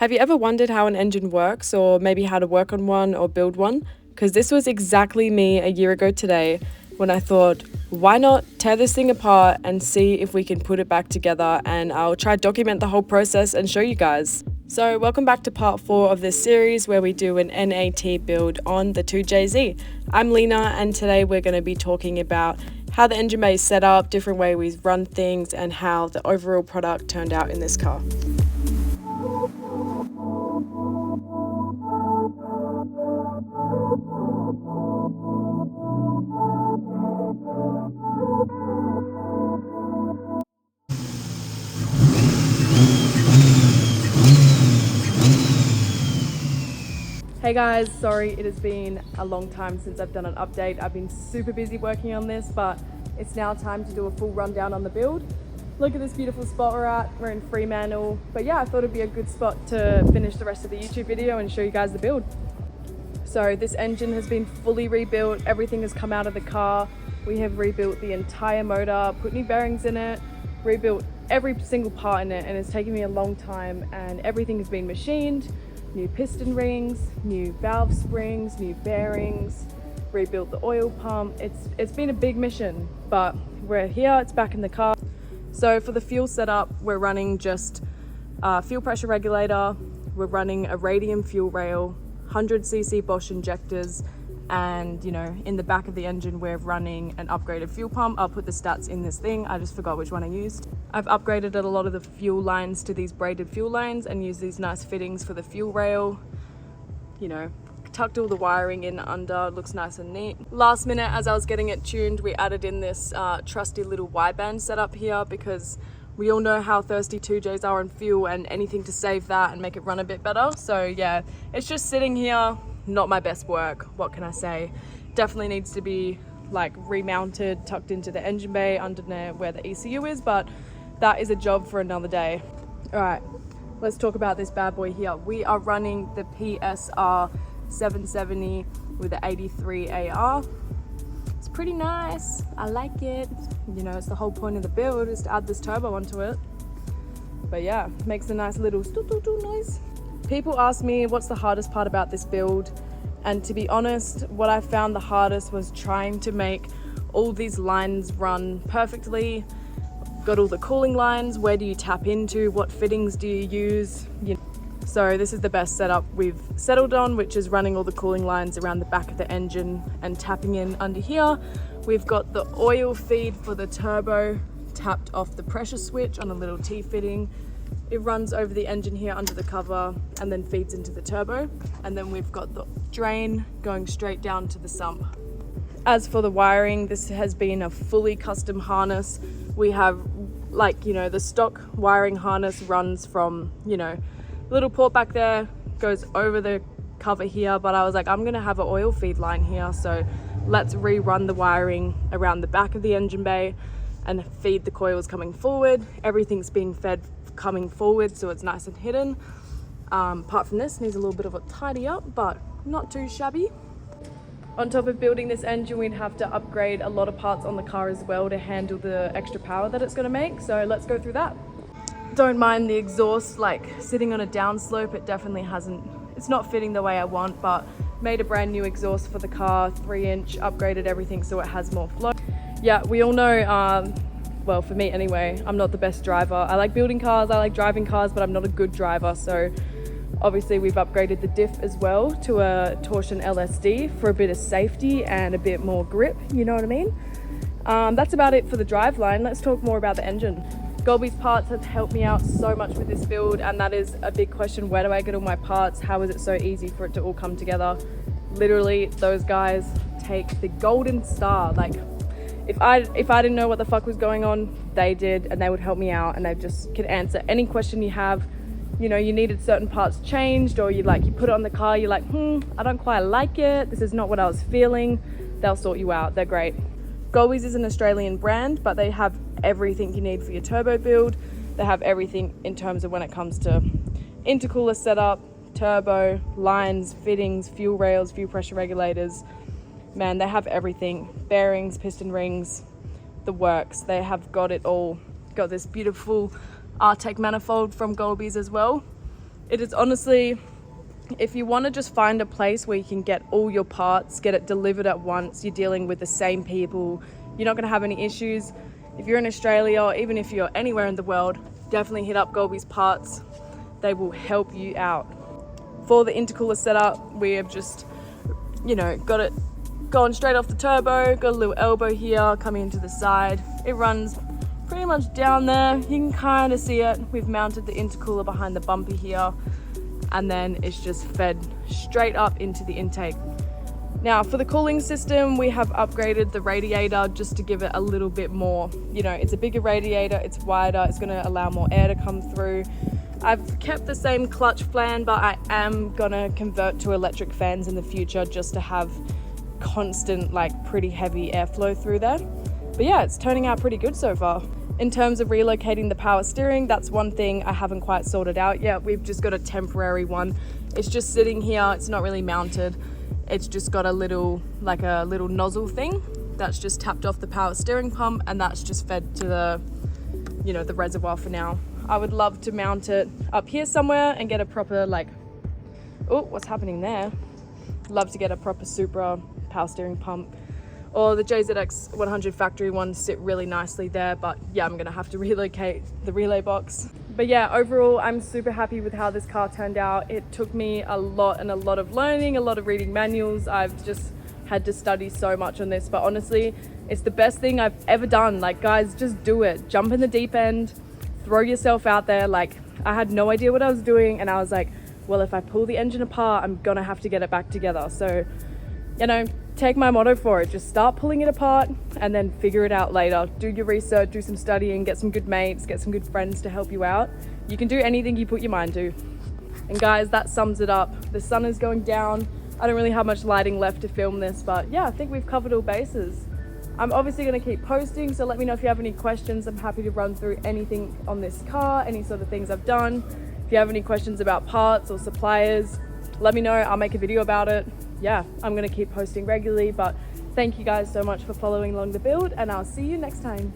Have you ever wondered how an engine works, or maybe how to work on one or build one? Because this was exactly me a year ago today when I thought, why not tear this thing apart and see if we can put it back together, and I'll try to document the whole process and show you guys. So welcome back to part 4 of this series where we do an NAT build on the 2JZ. I'm Lena, and today we're going to be talking about how the engine bay is set up, different ways we run things, and how the overall product turned out in this car. Hey guys, sorry it has been a long time since I've done an update. I've been super busy working on this, but it's now time to do a full rundown on the build. Look at this beautiful spot we're at. We're in Fremantle. But yeah, I thought it'd be a good spot to finish the rest of the YouTube video and show you guys the build. So this engine has been fully rebuilt. Everything has come out of the car. We have rebuilt the entire motor, put new bearings in it, rebuilt every single part in it, and it's taken me a long time, and everything has been machined. New piston rings, new valve springs, new bearings, rebuilt the oil pump. It's been a big mission, but we're here, it's back in the car. So for the fuel setup, we're running just a fuel pressure regulator, we're running a radium fuel rail, 100cc Bosch injectors, and in the back of the engine we're running an upgraded fuel pump. I'll put the stats in this thing, I just forgot which one I used. I've upgraded a lot of the fuel lines to these braided fuel lines and used these nice fittings for the fuel rail. Tucked all the wiring in under, looks nice and neat. Last minute, as I was getting it tuned, we added in this trusty little wideband setup here, because we all know how thirsty 2Js are on fuel, and anything to save that and make it run a bit better. So yeah, it's just sitting here. Not my best work, what can I say? Definitely needs to be like remounted, tucked into the engine bay under where the ECU is, but that is a job for another day. All right, let's talk about this bad boy here. We are running the PSR 770 with the 83 AR. It's pretty nice, I like it. It's the whole point of the build, is to add this turbo onto it. But yeah, makes a nice little noise. People ask me what's the hardest part about this build, and to be honest, what I found the hardest was trying to make all these lines run perfectly. Got all the cooling lines, where do you tap into, what fittings do you use? So this is the best setup we've settled on, which is running all the cooling lines around the back of the engine and tapping in under here. We've got the oil feed for the turbo tapped off the pressure switch on a little T-fitting. It runs over the engine here under the cover and then feeds into the turbo. And then we've got the drain going straight down to the sump. As for the wiring, this has been a fully custom harness. We have the stock wiring harness runs from, little port back there, goes over the cover here, but I was like, I'm gonna have an oil feed line here, so let's rerun the wiring around the back of the engine bay and feed the coils coming forward. Everything's being fed coming forward, so it's nice and hidden. Apart from this, needs a little bit of a tidy up, but not too shabby. On top of building this engine, we'd have to upgrade a lot of parts on the car as well to handle the extra power that it's going to make, so let's go through that. Don't mind the exhaust, sitting on a downslope, it's not fitting the way I want, but made a brand new exhaust for the car, 3-inch, upgraded everything so it has more flow. Yeah, we all know, well, for me anyway, I'm not the best driver. I like building cars, I like driving cars, but I'm not a good driver. So obviously we've upgraded the diff as well to a torsion LSD for a bit of safety and a bit more grip, you know what I mean? That's about it for the driveline. Let's talk more about the engine. Golby's parts have helped me out so much with this build, and that is a big question. Where do I get all my parts? How is it so easy for it to all come together? Literally, those guys take the golden star. If I didn't know what the fuck was going on, they did, and they would help me out, and they just could answer any question you have. You needed certain parts changed, or you put it on the car, you're like, I don't quite like it, this is not what I was feeling. They'll sort you out, they're great. Golby's is an Australian brand, but they have everything you need for your turbo build. They have everything in terms of when it comes to intercooler setup, turbo, lines, fittings, fuel rails, fuel pressure regulators. Man, they have everything. Bearings, piston rings, the works. They have got it all. Got this beautiful R-Tech manifold from Golby's as well. It is honestly, if you want to just find a place where you can get all your parts, get it delivered at once, you're dealing with the same people, you're not going to have any issues. If you're in Australia, or even if you're anywhere in the world, definitely hit up Golby's Parts. They will help you out. For the intercooler setup, we have just, got it going straight off the turbo, got a little elbow here coming into the side. It runs pretty much down there. You can kind of see it. We've mounted the intercooler behind the bumper here, and then it's just fed straight up into the intake. Now for the cooling system, we have upgraded the radiator just to give it a little bit more. It's a bigger radiator, it's wider, it's gonna allow more air to come through. I've kept the same clutch fan, but I am gonna convert to electric fans in the future just to have constant, pretty heavy airflow through there. But yeah, it's turning out pretty good so far. In terms of relocating the power steering, that's one thing I haven't quite sorted out yet. We've just got a temporary one. It's just sitting here, it's not really mounted. It's just got a little nozzle thing that's just tapped off the power steering pump, and that's just fed to the reservoir for now. I would love to mount it up here somewhere and get a proper oh, what's happening there? Love to get a proper Supra power steering pump, or the JZX 100 factory ones sit really nicely there, but yeah, I'm gonna have to relocate the relay box. But yeah, overall, I'm super happy with how this car turned out. It took me a lot of learning, a lot of reading manuals. I've just had to study so much on this, but honestly, it's the best thing I've ever done. Guys, just do it. Jump in the deep end, throw yourself out there. I had no idea what I was doing, and I was like, well, if I pull the engine apart, I'm gonna have to get it back together. So, take my motto for it. Just start pulling it apart and then figure it out later. Do your research, do some studying, get some good mates, get some good friends to help you out. You can do anything you put your mind to. And guys, that sums it up. The sun is going down. I don't really have much lighting left to film this, but yeah, I think we've covered all bases. I'm obviously going to keep posting, so let me know if you have any questions. I'm happy to run through anything on this car, any sort of things I've done. If you have any questions about parts or suppliers, let me know. I'll make a video about it. Yeah, I'm going to keep posting regularly, but thank you guys so much for following along the build, and I'll see you next time.